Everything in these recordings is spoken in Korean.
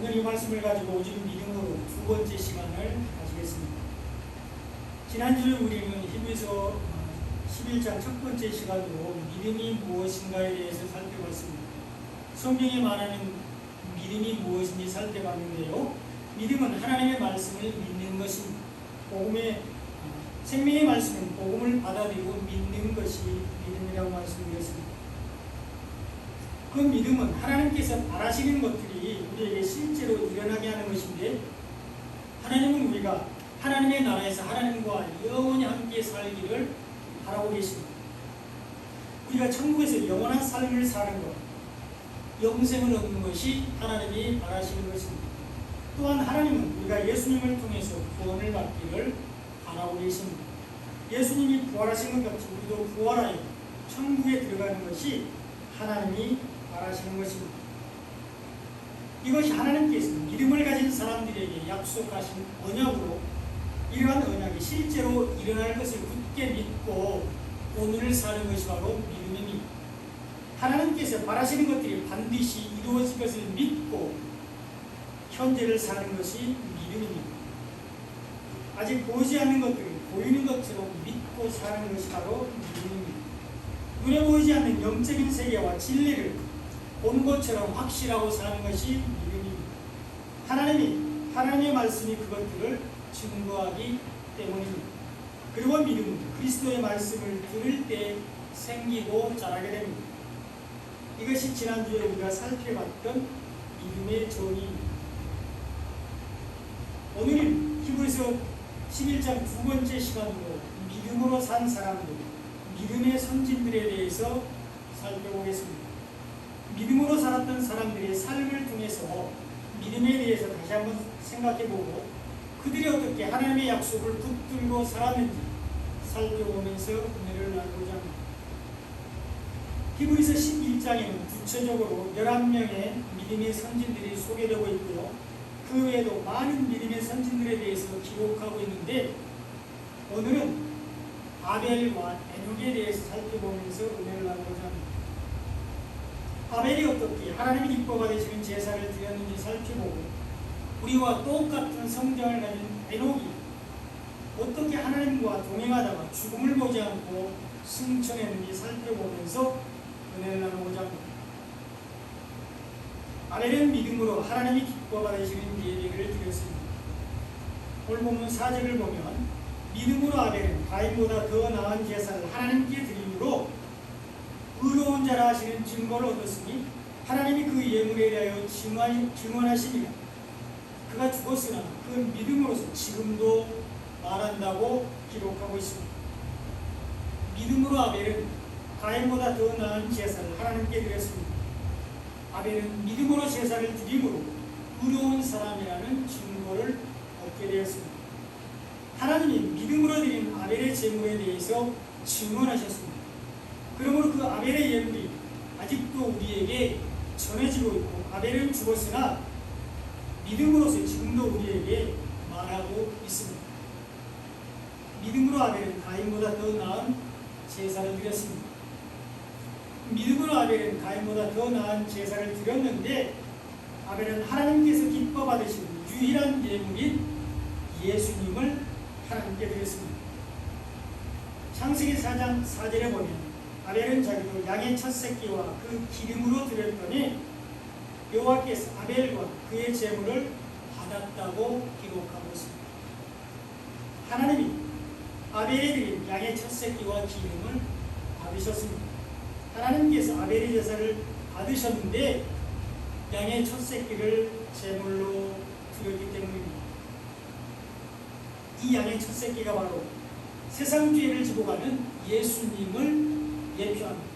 오늘 이 말씀을 가지고 오직 믿음으로 두 번째 시간을 가지겠습니다. 지난주에 우리는 히브리서 11장 첫 번째 시간으로 믿음이 무엇인가에 대해서 살펴봤습니다. 성경에 말하는 믿음이 무엇인지 살펴봤는데요. 믿음은 하나님의 말씀을 믿는 것입니다. 생명의 말씀은 복음을 받아들이고 믿는 것이 믿음이라고 말씀드렸습니다. 그 믿음은 하나님께서 바라시는 것들이 우리에게 실제로 일어나게 하는 것인데, 하나님은 우리가 하나님의 나라에서 하나님과 영원히 함께 살기를 바라고 계십니다. 우리가 천국에서 영원한 삶을 사는 것, 영생을 얻는 것이 하나님이 바라시는 것입니다. 또한 하나님은 우리가 예수님을 통해서 구원을 받기를 바라고 계십니다. 예수님이 부활하신 것 같이 우리도 부활하여 천국에 들어가는 것이 하나님이 바라시는 것입니다. 이것이 하나님께서 믿음을 가진 사람들에게 약속하신 언약으로, 이러한 언약이 실제로 일어날 것을 굳게 믿고 오늘을 사는 것이 바로 믿음입니다. 하나님께서 바라시는 것들이 반드시 이루어질 것을 믿고 현재를 사는 것이 믿음입니다. 아직 보이지 않는 것들을 보이는 것처럼 믿고 사는 것이 바로 믿음입니다. 눈에 보이지 않는 영적인 세계와 진리를 본 것처럼 확실하고 사는 것이 믿음입니다. 하나님의 말씀이 그것들을 증거하기 때문입니다. 그리고 믿음은 그리스도의 말씀을 들을 때 생기고 자라게 됩니다. 이것이 지난주에 우리가 살펴봤던 믿음의 정의입니다. 오늘은 히브리서 11장 두 번째 시간으로 믿음으로 산 사람들, 믿음의 선진들에 대해서 살펴보겠습니다. 믿음으로 살았던 사람들의 삶을 통해서 믿음에 대해서 다시 한번 생각해보고 그들이 어떻게 하나님의 약속을 붙들고 살았는지 살펴보면서 은혜를 나누고자 합니다. 히브리서 11장에는 구체적으로 11명의 믿음의 선진들이 소개되고 있고요. 그 외에도 많은 믿음의 선진들에 대해서 기록하고 있는데, 오늘은 아벨과 에녹에 대해서 살펴보면서 은혜를 나누고자 합니다. 아벨이 어떻게 하나님이 기뻐 받으시는 제사를 드렸는지 살펴보고, 우리와 똑같은 성장을 가진 에녹이 어떻게 하나님과 동행하다가 죽음을 보지 않고 승천했는지 살펴보면서 은혜를 나누고자 합니다. 아벨은 믿음으로 하나님이 기뻐 받으시는 예배를 드렸습니다. 오늘 본문 4절을 보면 믿음으로 아벨은 가인보다 더 나은 제사를 하나님께 드림으로 의로운 자라 하시는 증거를 얻었으니 하나님이 그 예물에 대하여 증언하시니라. 그가 죽었으나 그 믿음으로서 지금도 말한다고 기록하고 있습니다. 믿음으로 아벨은 가인보다 더 나은 제사를 하나님께 드렸습니다. 아벨은 믿음으로 제사를 드림으로 의로운 사람이라는 증거를 얻게 되었습니다. 하나님이 믿음으로 드린 아벨의 제물에 대해서 증언하셨습니다. 그러므로 그 아벨의 예물이 아직도 우리에게 전해지고 있고, 아벨은 죽었으나 믿음으로서 지금도 우리에게 말하고 있습니다. 믿음으로 아벨은 가인보다 더 나은 제사를 드렸습니다. 믿음으로 아벨은 가인보다 더 나은 제사를 드렸는데, 아벨은 하나님께서 기뻐 받으시는 유일한 예물인 예수님을 하나님께 드렸습니다. 창세기 4장 4절에 보면 아벨은 자기도 양의 첫 새끼와 그 기름으로 드렸더니 여호와께서 아벨과 그의 제물을 받았다고 기록하고 있습니다. 하나님이 아벨이 드린 양의 첫 새끼와 기름을 받으셨습니다. 하나님께서 아벨의 제사를 받으셨는데 양의 첫 새끼를 제물로 드렸기 때문입니다. 이 양의 첫 새끼가 바로 세상 죄를 지고 가는 예수님을 예표합니다.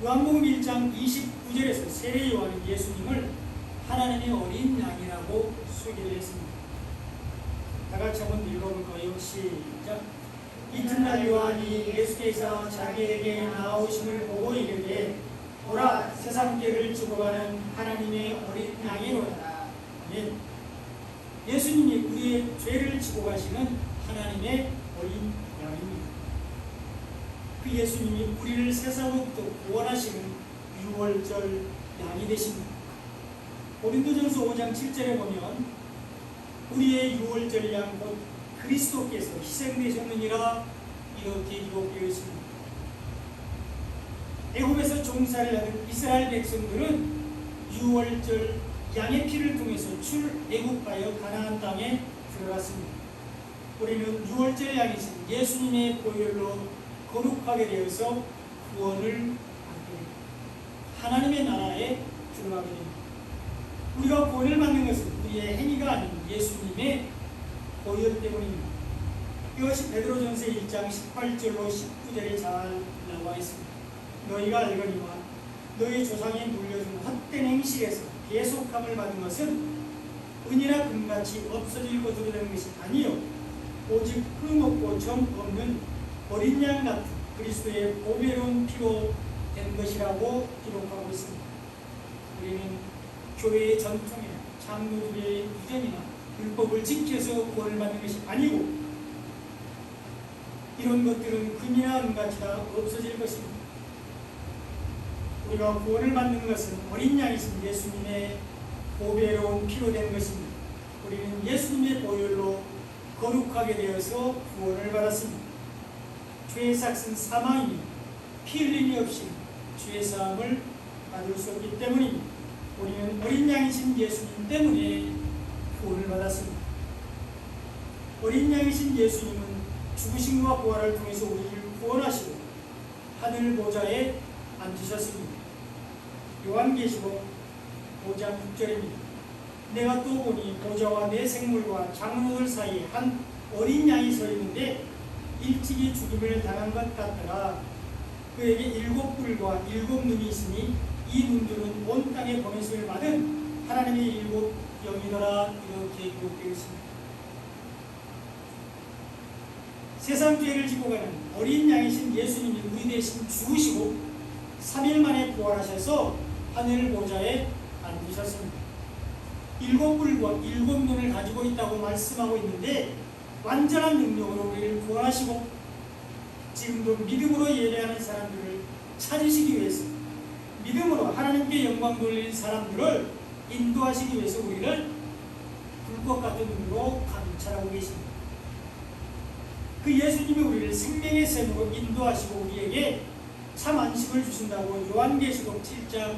요한복음 1장 29절에서 세례 요한은 예수님을 하나님의 어린 양이라고 소개를 했습니다. 다 같이 한번 읽어볼까요? 시작. 이튿날 요한이 예수께서 자기에게 나오심을 보고 이르되 보라, 세상 죄를 지고 가는 하나님의 어린 양이로다. 아멘. 예수님이 우리의 죄를 지고 가시는 하나님의 어린 양입니다. 그 예수님이 우리를 세상으로부터 구원하시는 유월절 양이 되십니다. 고린도전서 5장 7절에 보면 우리의 유월절 양 곧 그리스도께서 희생되셨느니라 이렇게 기록되어 있습니다. 애굽에서 종살이를 하던 이스라엘 백성들은 유월절 양의 피를 통해서 출애굽하여 가나안 땅에 들어갔습니다. 우리는 유월절 양이신 예수님의 보혈로 거룩하게 되어서 구원을 받게 됩니다. 하나님의 나라에 들어가게 됩니다. 우리가 구원을 받는 것은 우리의 행위가 아닌 예수님의 보혈 때문입니다. 이것이 베드로전서 1장 18절로 19절에 잘 나와 있습니다. 너희가 알거니와 너희 조상이 물려준 헛된 행실에서 계속함을 받은 것은 은이나 금같이 없어질 것으로 된 것이 아니요 오직 흠없고 점 없는 어린 양 같은 그리스도의 보배로운 피로 된 것이라고 기록하고 있습니다. 우리는 교회의 전통이나 장로들의 유전이나 율법을 지켜서 구원을 받는 것이 아니고 이런 것들은 금이나 은같이 다 없어질 것입니다. 우리가 구원을 받는 것은 어린 양이신 예수님의 보배로운 피로 된 것입니다. 우리는 예수님의 보혈로 거룩하게 되어서 구원을 받았습니다. 죄의 삭은 사망입니다. 피 흘림이 없이 죄의 사함을 받을 수 없기 때문입니다. 우리는 어린 양이신 예수님 때문에 구원을 받았습니다. 어린 양이신 예수님은 죽으심과 부활을 통해서 우리를 구원하시고 하늘 보좌에 앉으셨습니다. 요한계시록 5장 6절입니다. 내가 또 보니 보좌와 내 생물과 장로들 사이에 한 어린 양이 서 있는데 일찍이 죽임을 당한 것 같더라. 그에게 7뿔과 7눈이 있으니 이 눈들은 온 땅에 보내심을 받은 하나님의 7 영이더라. 이렇게 기록되어 있습니다. 세상 죄를 지고 가는 어린 양이신 예수님이 우리 대신 죽으시고 3일 만에 부활하셔서 하늘 보좌에 앉으셨습니다. 7뿔과 7눈을 가지고 있다고 말씀하고 있는데 완전한 능력으로 우리를 구원하시고 지금도 믿음으로 예배하는 사람들을 찾으시기 위해서 믿음으로 하나님께 영광 돌리는 사람들을 인도하시기 위해서 우리를 불꽃 같은 눈으로 감찰하고 계십니다. 그 예수님이 우리를 생명의 샘으로 인도하시고 우리에게 참 안식을 주신다고 요한계시록 7장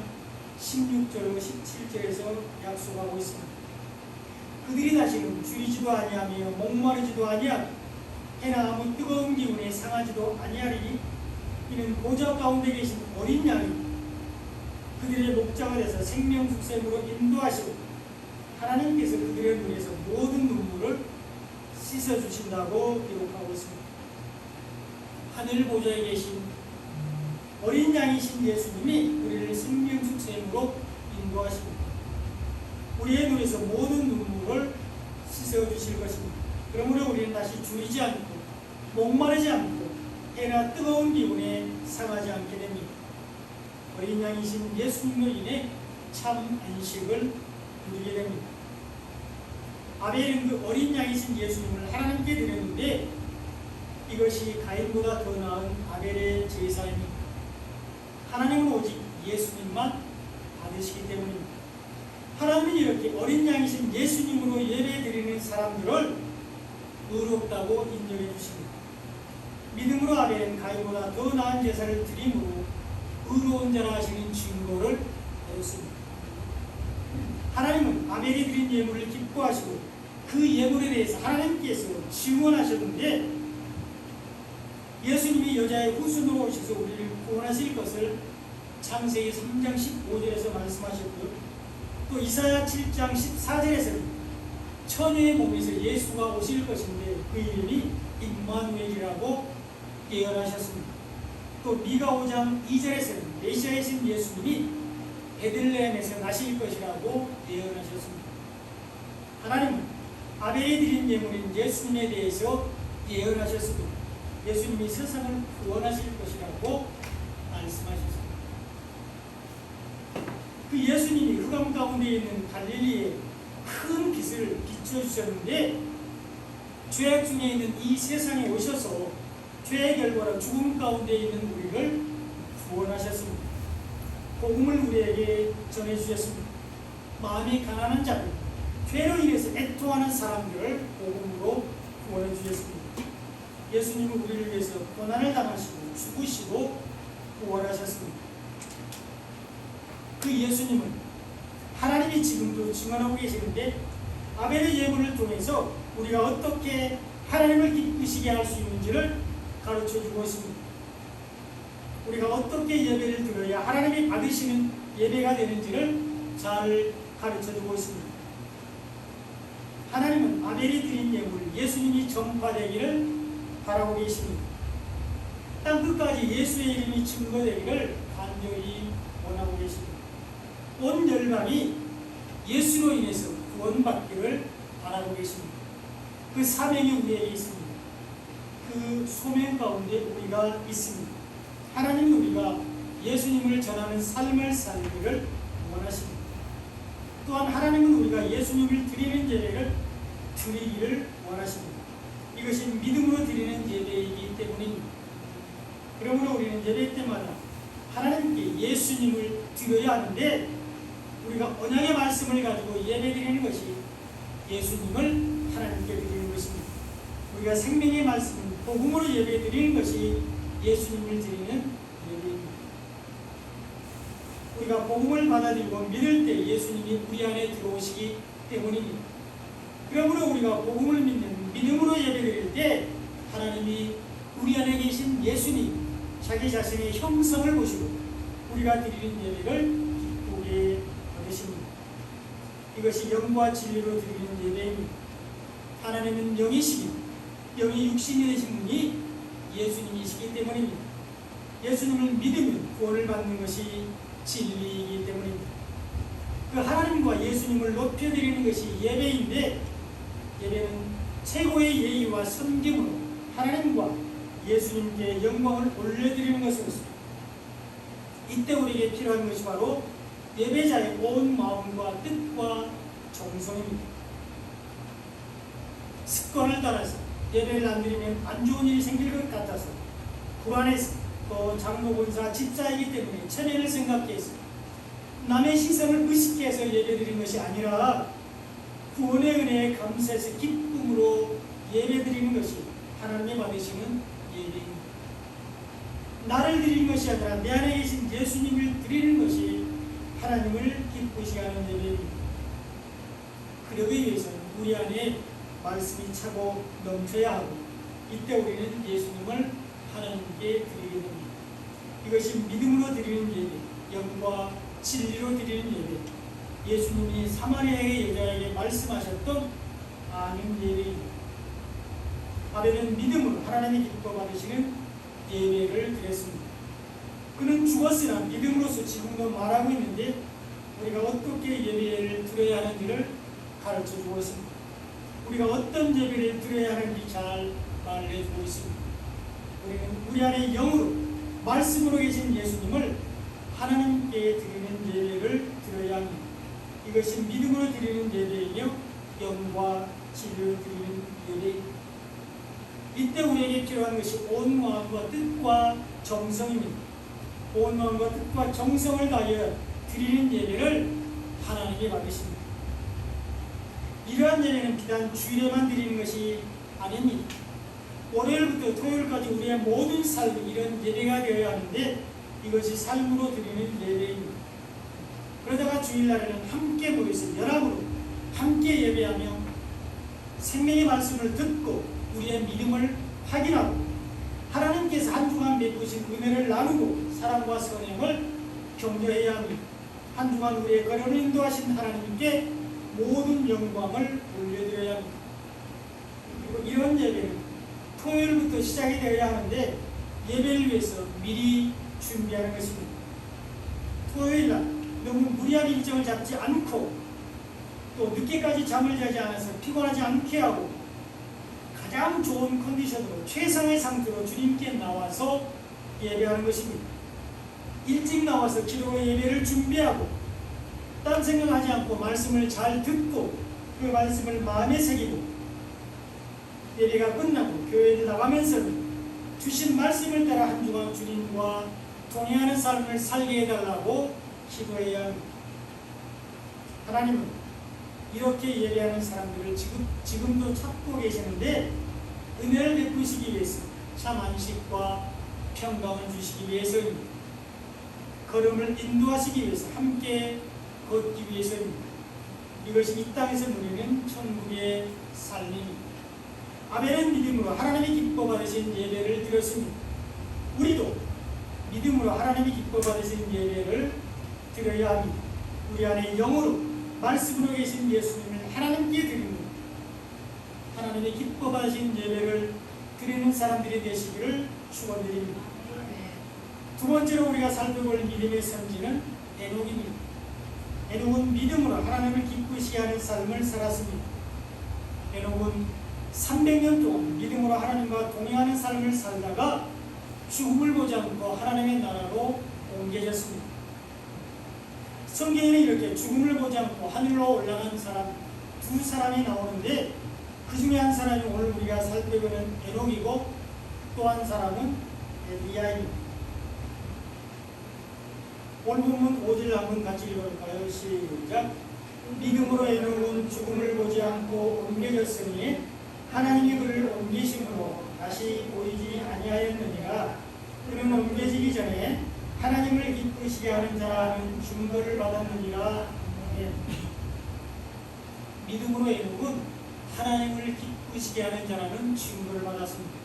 16절로 17절에서 약속하고 있습니다. 그들이 다시는 줄이지도 아니하며 목마르지도 아니하며 해나 아무 뜨거운 기운에 상하지도 아니하리니 이는 보좌 가운데 계신 어린 양이 그들의 목자가 돼서 생명 축샘으로 인도하시고 하나님께서 그들의 눈에서 모든 눈물을 씻어주신다고 기록하고 있습니다. 하늘 보좌에 계신 어린 양이신 예수님이 우리를 생명 축샘으로 인도하십니다. 우리의 눈에서 모든 눈물을 씻어주실 것입니다. 그러므로 우리는 다시 줄이지 않고 목마르지 않고 해나 뜨거운 기운에 상하지 않게 됩니다. 어린 양이신 예수님으로 인해 참 안식을 누리게 됩니다. 아벨은 그 어린 양이신 예수님을 하나님께 드렸는데 이것이 가인보다 더 나은 아벨의 제사입니다. 하나님은 오직 예수님만 받으시기 때문입니다. 하나님은 이렇게 어린 양이신 예수님으로 예배드리는 사람들을 의롭다고 인정해 주십니다. 믿음으로 아벨은 가인보다 더 나은 제사를 드림으로 의로운 자라 하시는 증거를 얻었습니다. 하나님은 아벨이 드린 예물을 기뻐하시고 그 예물에 대해서 하나님께서 증언하셨는데 예수님이 여자의 후손으로 오셔서 우리를 구원하실 것을 창세기 3장 15절에서 말씀하셨고요. 또 이사야 7장 14절에서는 처녀의 몸에서 예수가 오실 것인데 그 이름이 임마누엘이라고 예언하셨습니다. 또 미가 5장 2절에서는 메시아이신 예수님이 베들레헴에서 나실 것이라고 예언하셨습니다. 하나님은 아벨이 드린 예물인 예수님에 대해서 예언하셨습니다. 예수님이 세상을 구원하실 것이라고 말씀하셨습니다. 그 예수님이 흑암 가운데 있는 갈릴리에 큰 빛을 비춰주셨는데 죄악 중에 있는 이 세상에 오셔서 죄의 결과로 죽음 가운데 있는 우리를 구원하셨습니다. 복음을 우리에게 전해주셨습니다. 마음이 가난한 자들, 죄로 인해서 애통하는 사람들을 복음으로 구원해 주셨습니다. 예수님은 우리를 위해서 고난을 당하시고 죽으시고 부활하셨습니다. 그 예수님은 하나님이 지금도 증언하고 계시는데 아벨의 예물을 통해서 우리가 어떻게 하나님을 기쁘시게 할 수 있는지를 가르쳐 주고 있습니다. 우리가 어떻게 예배를 드려야 하나님이 받으시는 예배가 되는지를 잘 가르쳐 주고 있습니다. 하나님은 아벨이 드린 예물, 예수님이 전파되기를 바라고 계십니다. 땅 끝까지 예수의 이름이 증거되기를 간절히 원하고 계십니다. 온 열방이 예수로 인해서 구원받기를 바라고 계십니다. 그 사명이 우리에게 있습니다. 그 소명 가운데 우리가 있습니다. 하나님은 우리가 예수님을 전하는 삶을 살기를 원하십니다. 또한 하나님은 우리가 예수님을 드리는 예배를 드리기를 원하십니다. 이것이 믿음으로 드리는 예배이기 때문입니다. 그러므로 우리는 예배 때마다 하나님께 예수님을 드려야 하는데 우리가 언약의 말씀을 가지고 예배 드리는 것이 예수님을 하나님께 드리는 것입니다. 우리가 생명의 말씀, 복음으로 예배 드리는 것이 예수님을 드리는 예배입니다. 우리가 복음을 받아들이고 믿을 때 예수님이 우리 안에 들어오시기 때문입니다. 그러므로 우리가 복음을 믿는 믿음으로 예배드릴 때 하나님이 우리 안에 계신 예수님, 자기 자신의 형성을 보시고 우리가 드리는 예배를 기쁘게 받으십니다. 이것이 영과 진리로 드리는 예배입니다. 하나님은 영이시기, 영이 육신이 되신 분이 예수님이시기 때문입니다. 예수님을 믿으면 구원을 받는 것이 진리이기 때문입니다. 그 하나님과 예수님을 높여드리는 것이 예배인데 예배는 최고의 예의와 섬김으로 하나님과 예수님께 영광을 올려드리는 것으로서 이때 우리에게 필요한 것이 바로 예배자의 온 마음과 뜻과 정성입니다. 습관을 따라서 예배를 안 드리면 안 좋은 일이 생길 것 같아서 불안해서 또 장로 본사 집사이기 때문에 체면을 생각해서 남의 시선을 의식해서 예배드리는 것이 아니라 구원의 은혜에 감사해서 기쁨으로 예배드리는 것이 하나님이 받으시는 예배입니다. 나를 드리는 것이 아니라 내 안에 계신 예수님을 드리는 것이 하나님을 기쁘시게 하는 예배입니다. 그러기 위해서는 우리 안에 말씀이 차고 넘쳐야 하고 이때 우리는 예수님을 하나님께 드리게 됩니다. 이것이 믿음으로 드리는 예배, 영과 진리로 드리는 예배, 예수님이 사마리아의 여자에게 말씀하셨던 아멘 예배입니다. 아벨은 믿음으로 하나님이 기뻐 받으시는 예배를 드렸습니다. 그는 죽었으나 믿음으로서 지금도 말하고 있는데 우리가 어떻게 예배를 드려야 하는지를 가르쳐주고 있습니다. 우리가 어떤 예배를 드려야 하는지 잘 말해주고 있습니다. 우리는 우리 안에 영으로 말씀으로 계신 예수님을 하나님께 드리는 예배를 드려야 합니다. 이것이 믿음으로 드리는 예배이며 영과 진리로 드리는 예배입니다. 이때 우리에게 필요한 것이 온 마음과 뜻과 정성입니다. 온 마음과 뜻과 정성을 다하여 드리는 예배를 하나님이 받으십니다. 이러한 예배는 비단 주일에만 드리는 것이 아닙니다. 월요일부터 토요일까지 우리의 모든 삶이 이런 예배가 되어야 하는데 이것이 삶으로 드리는 예배입니다. 그러다가 주일날에는 함께 모여서 연합으로 함께 예배하며 생명의 말씀을 듣고 우리의 믿음을 확인하고 하나님께서 한 주간 베푸신 은혜를 나누고 사랑과 선행을 격려해야 합니다. 한 주간 우리의 걸음을 인도하신 하나님께 모든 영광을 올려드려야 합니다. 그리고 이런 예배는 토요일부터 시작이 되어야 하는데 예배를 위해서 미리 준비하는 것입니다. 토요일날 너무 무리한 일정을 잡지 않고 또 늦게까지 잠을 자지 않아서 피곤하지 않게 하고 가장 좋은 컨디션으로 최상의 상태로 주님께 나와서 예배하는 것입니다. 일찍 나와서 기도로 예배를 준비하고 딴 생각하지 않고 말씀을 잘 듣고 그 말씀을 마음에 새기고 예배가 끝나고 교회에 나가면서는 주신 말씀을 따라 한 주간 주님과 동행하는 삶을 살게 해달라고 기도해야 합니다. 하나님은 이렇게 예배하는 사람들을 지금도 찾고 계시는데 은혜를 베푸시기 위해서 참 안식과 평강을 주시기 위해서입니다. 걸음을 인도하시기 위해서 함께 걷기 위해서입니다. 이것이 이 땅에서 누리는 천국의 삶입니다. 아벨은 믿음으로 하나님이 기뻐 받으신 예배를 드렸습니다. 우리도 믿음으로 하나님이 기뻐 받으신 예배를 드려야 합니다. 우리 안에 영으로 말씀으로 계신 예수님을 하나님께 드립니다. 하나님이 기뻐 받으신 예배를 드리는 사람들이 되시기를 축원드립니다. 두 번째로 우리가 살펴볼 믿음의 선지는 에녹입니다. 에녹은 믿음으로 하나님을 기쁘시게 하는 삶을 살았습니다. 에녹은 300년 동안 믿음으로 하나님과 동행하는 삶을 살다가 죽음을 보지 않고 하나님의 나라로 옮겨졌습니다. 성경에는 이렇게 죽음을 보지 않고 하늘로 올라간 사람 두 사람이 나오는데 그 중에 한 사람이 오늘 우리가 살펴보는 에녹이고 또 한 사람은 엘리야입니다. 오늘 본문 5절 한번 같이 읽어볼까요? 시작. 믿음으로 에녹은 죽음을 보지 않고 옮겨졌으니 하나님이 그를 옮기심으로 다시 보이지 아니하였느니라. 그는 옮겨지기 전에 하나님을 기쁘시게 하는 자라는 증거를 받았느니라. 믿음으로 에녹은 하나님을 기쁘시게 하는 자라는 증거를 받았습니다.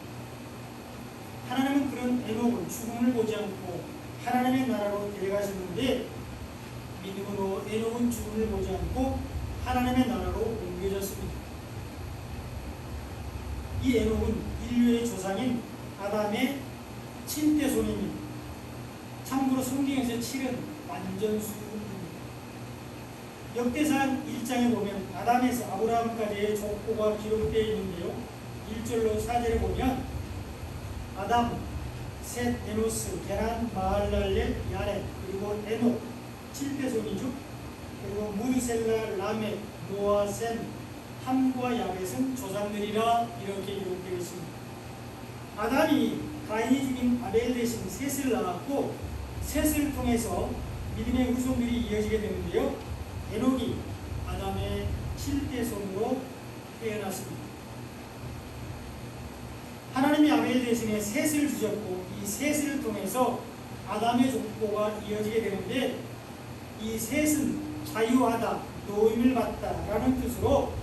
하나님은 그런 에녹을 죽음을 보지 않고 하나님의 나라로 데려가셨는데 믿음으로 에녹은 죽음을 보지 않고 하나님의 나라로 옮겨졌습니다. 이 에녹은 인류의 조상인 아담의 친대손입니다. 참고로 성경에서 7은 완전수입니다. 역대상 1장에 보면 아담에서 아브라함까지의 족보가 기록되어 있는데요. 1절로 4절에 보면 아담, 셋, 에노스, 게란, 마할랄렛, 야렛, 그리고 에녹 7대손이죠. 그리고 무드셀라, 라멕, 노아, 셈, 함과 야벳은 조상들이라 이렇게 기록되어 있습니다. 아담이 가인이 죽인 아벨 대신 셋을 낳았고 셋을 통해서 믿음의 후손들이 이어지게 되는데요. 에녹이 아담의 7대손으로 태어났습니다. 하나님이 아벨 대신에 셋을 주셨고 이 셋을 통해서 아담의 족보가 이어지게 되는데 이 셋은 자유하다, 노임을 받다라는 뜻으로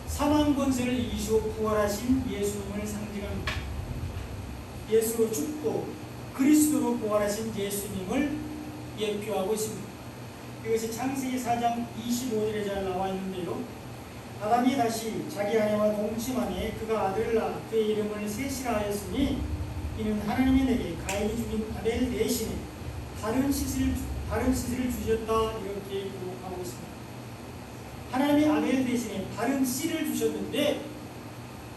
사망 권세를 이기시고 부활하신 예수님을 상징합니다. 예수로 죽고 그리스도로 부활하신 예수님을 예표하고 있습니다. 이것이 창세기 4장 25절에 잘 나와 있는데요. 아담이 다시 자기 아내와 동침하니 그가 아들을 낳아 그의 이름을 셋이라 하였으니 이는 하나님이 내게 가인이 죽인 아벨 대신에 다른 씨를 주셨다 이렇게 기록하고 있습니다. 하나님이 아벨 대신에 다른 씨를 주셨는데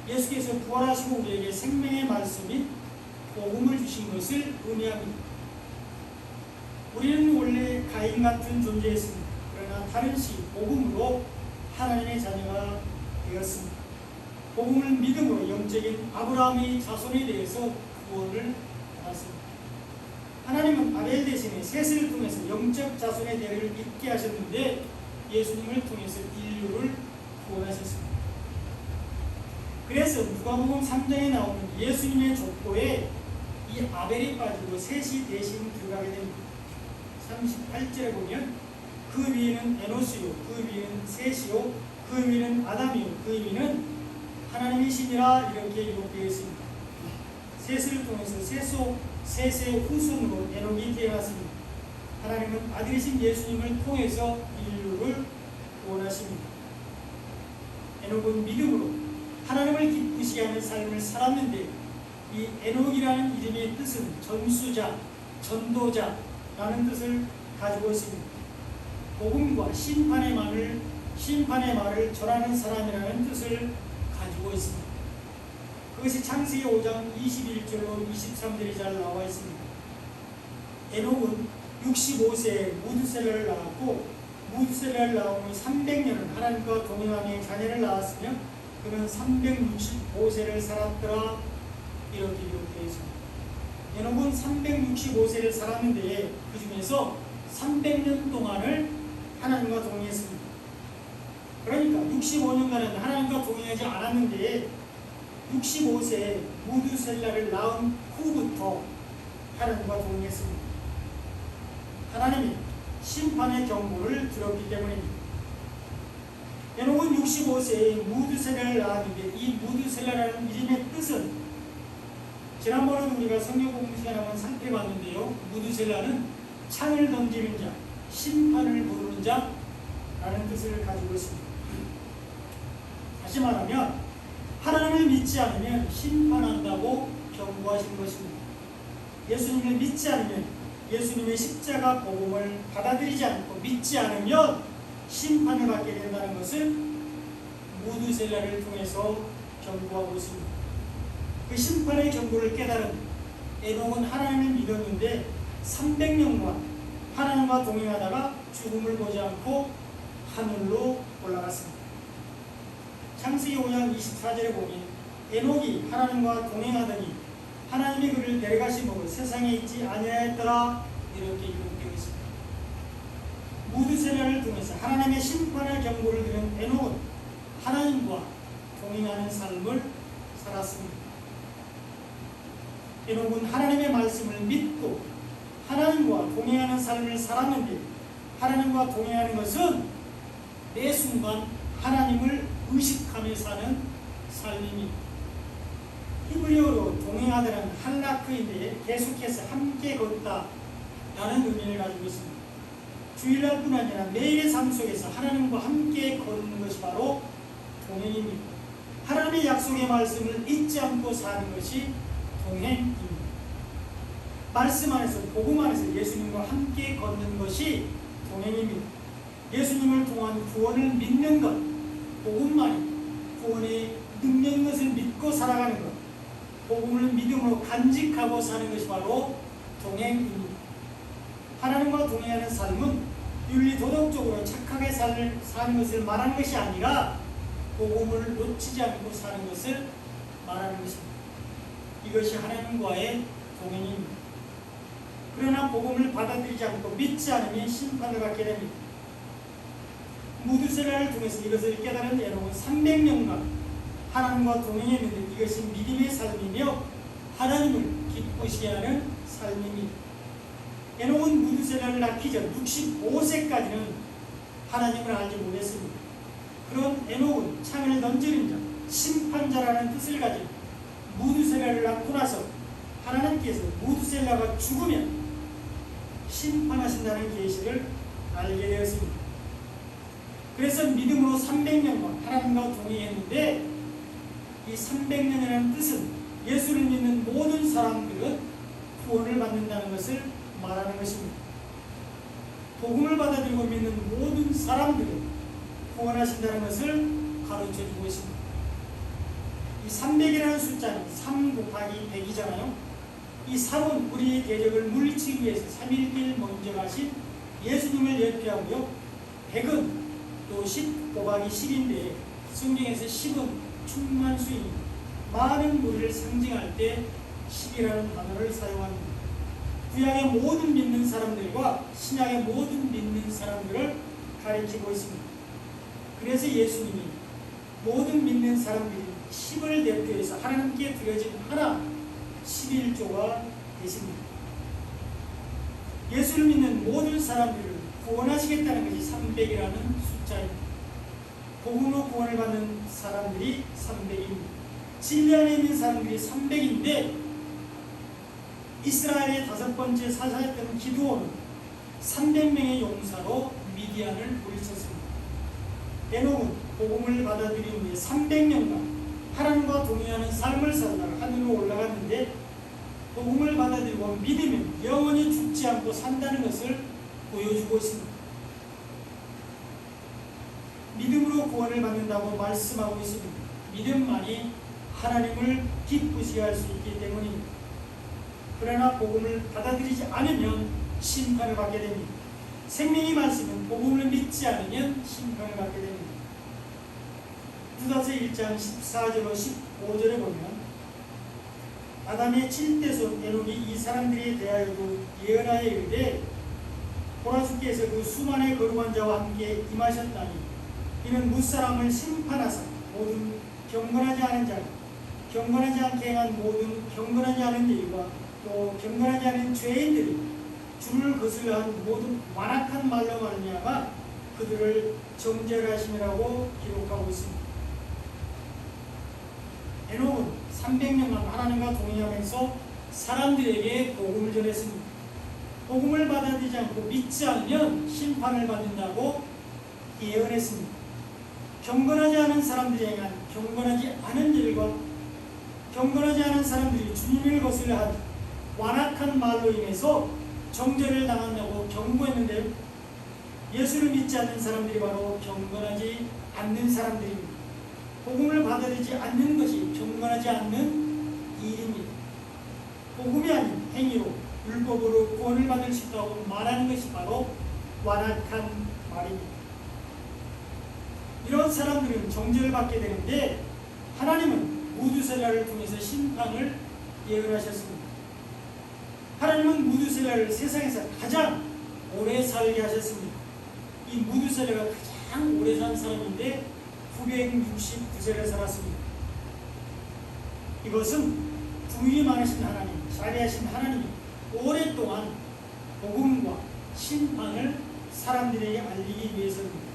예수께서 부활하시고 우리에게 생명의 말씀인 복음을 주신 것을 의미합니다. 우리는 원래 가인 같은 존재였습니다. 그러나 다른 씨 복음으로 하나님의 자녀가 되었습니다. 복음을 믿음으로 영적인 아브라함의 자손에 대해서 구원을 받았습니다. 하나님은 아벨 대신에 셋을 통해서 영적 자손의 대를 잇게 하셨는데 예수님을 통해서 인류를 구원하셨습니다. 그래서 누가복음 3장에 나오는 예수님의 족보에 이 아벨이 빠지고 셋이 대신 들어가게 됩니다. 38절에 보면 그 위에는 에노스요, 그 위에는 셋이요, 그 위에는 아담이요, 그 위에는 하나님이시니라 이렇게 기록되어 있습니다. 셋을 통해서 셋의 후손으로 에녹이 태어났습니다. 하나님은 아들이신 예수님을 통해서 인류를 구원하십니다. 에녹은 믿음으로 하나님을 기쁘시게 하는 삶을 살았는데 이 에녹이라는 이름의 뜻은 전수자, 전도자라는 뜻을 가지고 있습니다. 복음과 심판의 말을 전하는 사람이라는 뜻을 가지고 있습니다. 그것이 창세기 5장 21절로 23절이 잘 나와 있습니다. 에녹은 65세에 무드셀라를 낳았고 무드셀라를 낳은 후 300년을 하나님과 동행하며 자녀를 낳았으며 그는 365세를 살았더라 이렇게 기록되어 있습니다. 에녹은 365세를 살았는데 그 중에서 300년 동안을 하나님과 동행했습니다. 그러니까 65년간은 하나님과 동행하지 않았는데 65세에 무두셀라를 낳은 후부터 하나님과 동행했습니다. 하나님이 심판의 경고를 들었기 때문입니다. 에녹은 65세에 무두셀라를 낳았는데 이 무두셀라라는 이름의 뜻은 지난번에 우리가 성경 공부 시간에 한번 살펴봤는데요. 무두셀라는 창을 던지는 자, 심판을 부르는 자라는 뜻을 가지고 있습니다. 다시 말하면 하나님을 믿지 않으면 심판한다고 경고하신 것입니다. 예수님을 믿지 않으면 예수님의 십자가 복음을 받아들이지 않고 믿지 않으면 심판을 받게 된다는 것을 무두셀라를 통해서 경고하고 있습니다. 그 심판의 경고를 깨달은 에녹은 하나님을 믿었는데 300년간 하나님과 동행하다가 죽음을 보지 않고 하늘로 올라갔습니다. 창세기 5장 24절에 보면 에녹이 하나님과 동행하더니 하나님이 그를 데려가심으로 세상에 있지 아니하였더라 이렇게 기록되어 있습니다. 무두셀라를 통해서 하나님의 심판의 경고를 들은 에녹은 하나님과 동행하는 삶을 살았습니다. 에녹은 하나님의 말씀을 믿고 하나님과 동행하는 삶을 살았는데 하나님과 동행하는 것은 매 순간 하나님을 의식하며 사는 삶입니다. 히브리어로 동행하다는 할라크인데 계속해서 함께 걷다라는 의미를 가지고 있습니다. 주일날뿐 아니라 매일의 삶 속에서 하나님과 함께 걷는 것이 바로 동행입니다. 하나님의 약속의 말씀을 잊지 않고 사는 것이 동행입니다. 말씀 안에서 복음 안에서 예수님과 함께 걷는 것이 동행입니다. 예수님을 통한 구원을 믿는 것, 복음만이 구원의 능력인 것을 믿고 살아가는 것, 복음을 믿음으로 간직하고 사는 것이 바로 동행입니다. 하나님과 동행하는 삶은 윤리 도덕적으로 착하게 사는 것을 말하는 것이 아니라 복음을 놓치지 않고 사는 것을 말하는 것입니다. 이것이 하나님과의 동행입니다. 그러나 복음을 받아들이지 않고 믿지 않으면 심판을 받게 됩니다. 무두셀라를 통해서 이것을 깨달은 에녹은 300년간 하나님과 동행했는데 이것이 믿음의 삶이며 하나님을 기쁘시게 하는 삶입니다. 에녹은 무두셀라를 낳기 전 65세까지는 하나님을 알지 못했습니다. 그런 에녹은 창을 던지는 자, 심판자라는 뜻을 가진 무두셀라를 낳고 나서 하나님께서 무두셀라가 죽으면 심판하신다는 계시를 알게 되었습니다. 그래서 믿음으로 300년간 하나님과 동행했는데 이 300년이라는 뜻은 예수를 믿는 모든 사람들은 구원을 받는다는 것을 말하는 것입니다. 복음을 받아들이고 믿는 모든 사람들은 구원하신다는 것을 가르쳐주고 있습니다. 이 300이라는 숫자는 3 곱하기 100이잖아요. 이 3은 우리의 대적을 물리치기 위해서 3일길 먼저 가신 예수님을 예표하고요. 100은 또 10 곱하기 10인데 성경에서 10은 충만수입니다. 많은 무리를 상징할 때 10이라는 단어를 사용합니다. 구약의 모든 믿는 사람들과 신약의 모든 믿는 사람들을 가리키고 있습니다. 그래서 예수님이 모든 믿는 사람들이 10을 대표해서 하나님께 드려진 하나 11조가 되십니다. 예수를 믿는 모든 사람들을 구원하시겠다는 것이 300이라는 숫자입니다. 복음으로 구원을 받는 사람들이 300입니다. 진리 안에 있는 사람들이 300인데 이스라엘의 5번째 사사였던 기드온은 300명의 용사로 미디안을 물리쳤습니다. 에녹은 복음을 받아들인 후에 300년간 하나님과 동행하는 삶을 살다가 하늘로 올라갔는데 복음을 받아들이고 믿으면 영원히 죽지 않고 산다는 것을 보여주고 있습니다. 믿음으로 구원을 받는다고 말씀하고 있습니다. 믿음만이 하나님을 기쁘시게 할 수 있기 때문입니다. 그러나 복음을 받아들이지 않으면 심판을 받게 됩니다. 생명의 말씀은 복음을 믿지 않으면 심판을 받게 됩니다. 유다서 1장 14절로 15절에 보면 아담의 7대손 에녹이 이 사람들에 대하여도 예언하여 이르되 보라 주께서 그 수많은 거룩한 자와 함께 임하셨다니 이는 무사람을 심판하사 모든 경건하지 않은 자, 경건하지 않게 행한 모든 경건하지 않은 일과 또 경건하지 않은 죄인들이 주를 거슬러한 모든 완악한 말로 말미암아 그들을 정죄하심이라고 기록하고 있습니다. 에녹은 300년간 하나님과 동행하면서 사람들에게 복음을 전했습니다. 복음을 받아들이지 않고 믿지 않으면 심판을 받는다고 예언했습니다. 경건하지 않은 사람들이 행한 경건하지 않은 일과 경건하지 않은 사람들이 주님을 거슬려 한 완악한 말로 인해서 정죄를 당한다고 경고했는데 예수를 믿지 않는 사람들이 바로 경건하지 않는 사람들입니다. 복음을 받아들이지 않는 것이 경건하지 않는 일입니다. 복음이 아닌 행위로 율법으로 구원을 받을 수 있다고 말하는 것이 바로 완악한 말입니다. 이런 사람들은 정죄를 받게 되는데 하나님은 무두셀라를 통해서 심판을 예언하셨습니다. 하나님은 무두셀라를 세상에서 가장 오래 살게 하셨습니다. 이 무두셀라가 가장 오래 산 사람인데 969세를 살았습니다. 이것은 부휼이 많으신 하나님, 자비하신 하나님이 오랫동안 복음과 심판을 사람들에게 알리기 위해서입니다.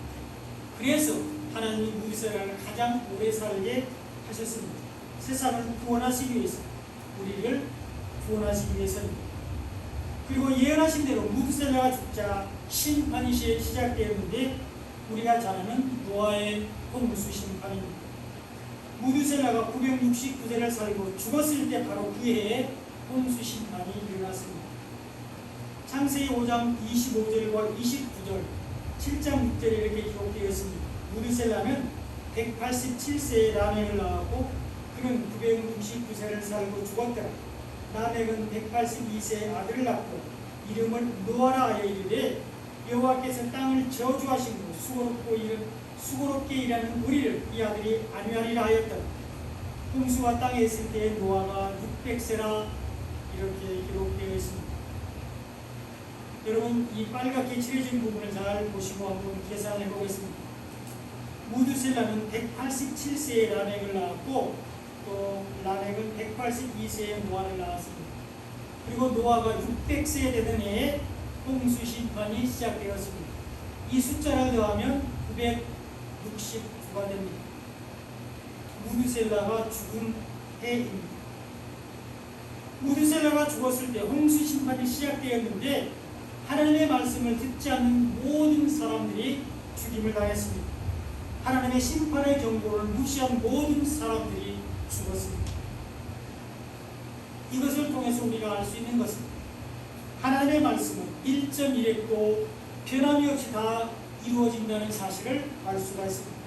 그래서 하나님이 무두셀라를 가장 오래 살게 하셨습니다. 세상을 구원하시기 위해서, 우리를 구원하시기 위해서입니다. 그리고 예언하신 대로 무두셀라가 죽자 심판이 시작되었는데 우리가 잘 아는 노아의 홍수 심판입니다. 무두셀라가 969세를 살고 죽었을 때 바로 그 해에 홍수 심판이 일어났습니다. 창세기 5장 25절과 29절, 7장 6절에 이렇게 기록되어 있습니다. 무두셀라는 187세에 라멕을 낳았고 그는 969세를 살고 죽었더라. 라멕은 182세에 아들을 낳고 이름을 노아라 하여 이르되 여호와께서 땅을 저주하시고 수고롭게 일하는 우리를 이 아들이 안위하리라 하였더라. 홍수가 땅에 있을 때 노아가 600세라 이렇게 기록되어 있습니다. 여러분 이 빨갛게 칠해진 부분을 잘 보시고 한번 계산해 보겠습니다. 무두셀라는 187세에 라멕을 낳았고 또 라멕은 182세에 노아를 낳았습니다. 그리고 노아가 600세 되던 해에 홍수 심판이 시작되었습니다. 이 숫자를 더하면 969가 됩니다. 무두셀라가 죽은 해입니다. 무두셀라가 죽었을 때 홍수 심판이 시작되었는데 하나님의 말씀을 듣지 않는 모든 사람들이 죽임을 당했습니다. 하나님의 심판의 경고를 무시한 모든 사람들이 죽었습니다. 이것을 통해서 우리가 알 수 있는 것은 하나님의 말씀은 1.1획도 변함이 없이 다 이루어진다는 사실을 알 수가 있습니다.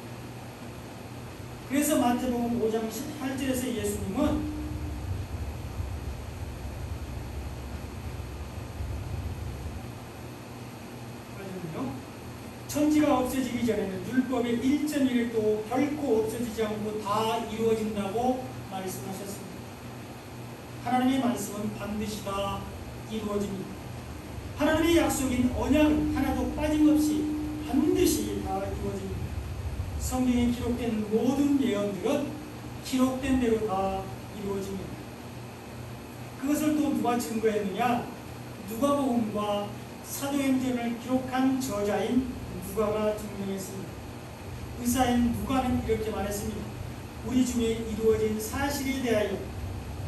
그래서 마태복음 5장 18절에서 예수님은 천지가 없어지기 전에는 율법의 1.1획도 결코 없어지지 않고 다 이루어진다고 말씀하셨습니다. 하나님의 말씀은 반드시 다 이루어집니다. 하나님의 약속인 언약은 하나도 빠짐없이 반드시 다 이루어집니다. 성경에 기록된 모든 예언들은 기록된 대로 다 이루어집니다. 그것을 또 누가 증거했느냐? 누가복음과 사도행전을 기록한 저자인 누가가 증명했습니다. 의사인 누가는 이렇게 말했습니다. 우리 중에 이루어진 사실에 대하여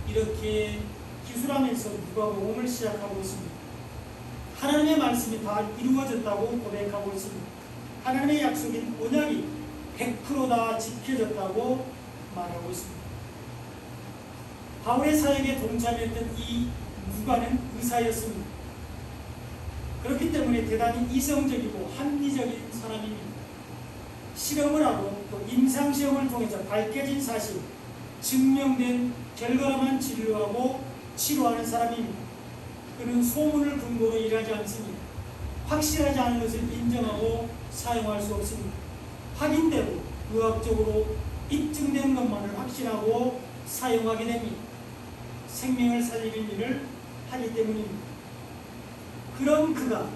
이렇게 기술하면서 누가복음을 시작하고 있습니다. 하나님의 말씀이 다 이루어졌다고 고백하고 있습니다. 하나님의 약속인 언약이 100% 다 지켜졌다고 말하고 있습니다. 바울의 사역에 동참했던 이 누가는 의사였습니다. 그렇기 때문에 대단히 이성적이고 합리적인 사람입니다. 실험을 하고 또 임상시험을 통해서 밝혀진 사실, 증명된 결과로만 진료하고 치료하는 사람입니다. 그는 소문을 근거로 일하지 않습니다. 확실하지 않은 것을 인정하고 사용할 수 없습니다. 확인되고 의학적으로 입증된 것만을 확신하고 사용하게 됩니다. 생명을 살리는 일을 하기 때문입니다. 그런 그가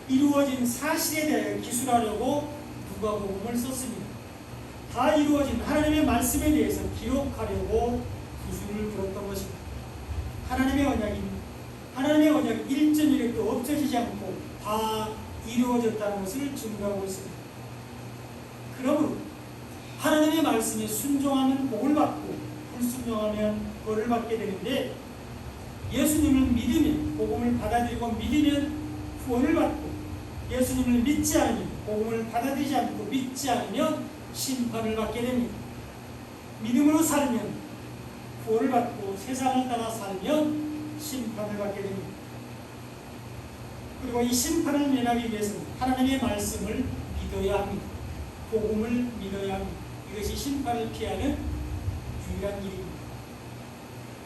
이루어진 사실에 대해 기술하려고 누가복음을 썼습니다. 다 이루어진 하나님의 말씀에 대해서 기록하려고 구슬을 들었던 것입니다. 하나님의 언약이 1.1획도 없어지지 않고 다 이루어졌다는 것을 증거하고 있습니다. 그러므로 하나님의 말씀에 순종하면 복을 받고 불순종하면 벌을 받게 되는데, 예수님을 믿으면 복음을 받아들이고 믿으면 구원을 받고, 예수님을 믿지 않으면 복음을 받아들이지 않고 믿지 않으면 심판을 받게 됩니다. 믿음으로 살면 구원을 받고 세상을 따라 살면 심판을 받게 됩니다. 그리고 이 심판을 면하기 위해서는 하나님의 말씀을 믿어야 합니다. 복음을 믿어야 합니다. 이것이 심판을 피하는 유일한 길입니다.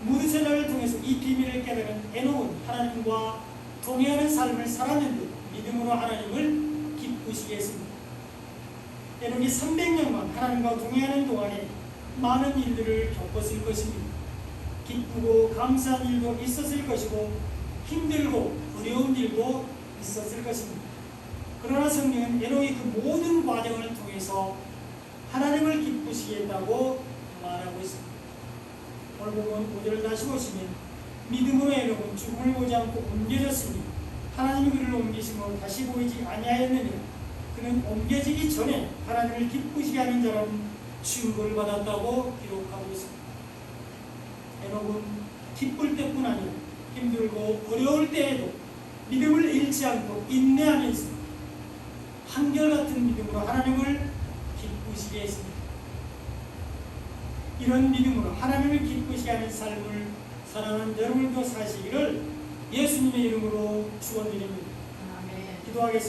무드세자를 통해서 이 비밀을 깨달은 에녹은 하나님과 동행하는 삶을 살았는데 믿음으로 하나님을 기쁘시게 했습니다. 에녹이 300년간 하나님과 동행하는 동안에 많은 일들을 겪었을 것입니다. 기쁘고 감사한 일도 있었을 것이고 힘들고 어려운 일도 있었을 것입니다. 그러나 성경은 에녹이 그 모든 과정을 통해서 하나님을 기쁘시게 했다고 말하고 있습니다. 오늘 보면 5절을 다시 보시면, 믿음으로 에녹은 죽음을 보지 않고 옮겨졌으니 하나님이 그를 옮기심으로 다시 보이지 아니하였느니라. 그는 옮겨지기 전에 하나님을 기쁘시게 하는 자라는 증거를 받았다고 기록하고 있습니다. 에녹은 기쁠 때뿐 아니라 힘들고 어려울 때에도 믿음을 잃지 않고 인내하면서 한결같은 믿음으로 하나님을 기쁘시게 했습니다. 이런 믿음으로 하나님을 기쁘시게 하는 삶을 살아가는 여러분도 사시기를 예수님의 이름으로 축원드립니다. 기도하겠습니다.